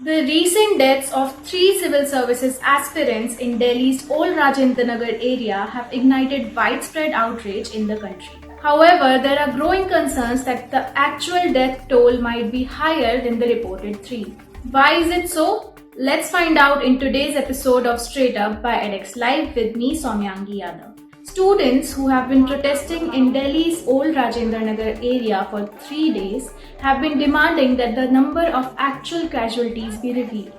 The recent deaths of 3 civil services aspirants in Delhi's old Rajendra Nagar area have ignited widespread outrage in the country. However, there are growing concerns that the actual death toll might be higher than the reported 3. Why is it so? Let's find out in today's episode of Straight Up by edX Live with me, Soumyangi Yadav. Students who have been protesting in Delhi's old Rajendra Nagar area for 3 days have been demanding that the number of actual casualties be revealed,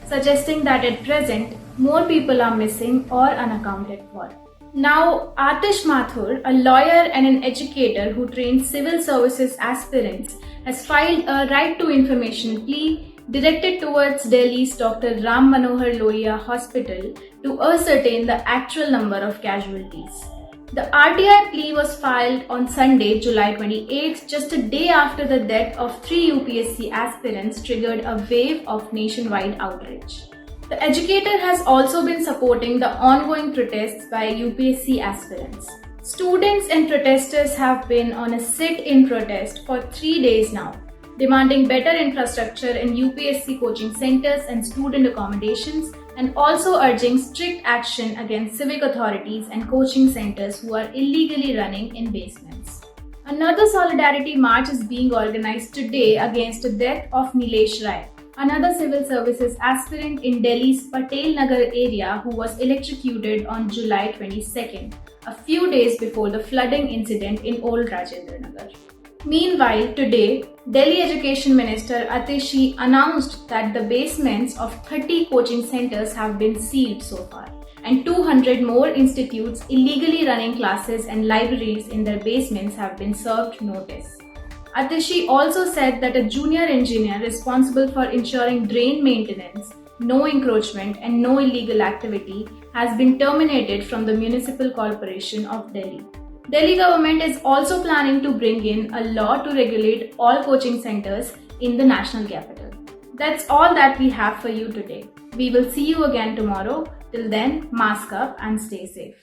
suggesting that at present more people are missing or unaccounted for. Now, Atish Mathur, a lawyer and an educator who trains civil services aspirants, has filed a right to information plea directed towards Delhi's Dr. Ram Manohar Lohia Hospital to ascertain the actual number of casualties. The RTI plea was filed on Sunday, July 28th, just a day after the death of 3 UPSC aspirants triggered a wave of nationwide outrage. The educator has also been supporting the ongoing protests by UPSC aspirants. Students and protesters have been on a sit-in protest for 3 days now, demanding better infrastructure in UPSC coaching centers and student accommodations, and also urging strict action against civic authorities and coaching centers who are illegally running in basements. Another solidarity march is being organized today against the death of Nilesh Rai, another civil services aspirant in Delhi's Patel Nagar area who was electrocuted on July 22nd, a few days before the flooding incident in Old Rajendra Nagar. Meanwhile, today, Delhi Education Minister Atishi announced that the basements of 30 coaching centers have been sealed so far, and 200 more institutes illegally running classes and libraries in their basements have been served notice. Atishi also said that a junior engineer responsible for ensuring drain maintenance, no encroachment and no illegal activity has been terminated from the Municipal Corporation of Delhi. Delhi government is also planning to bring in a law to regulate all coaching centers in the national capital. That's all that we have for you today. We will see you again tomorrow. Till then, mask up and stay safe.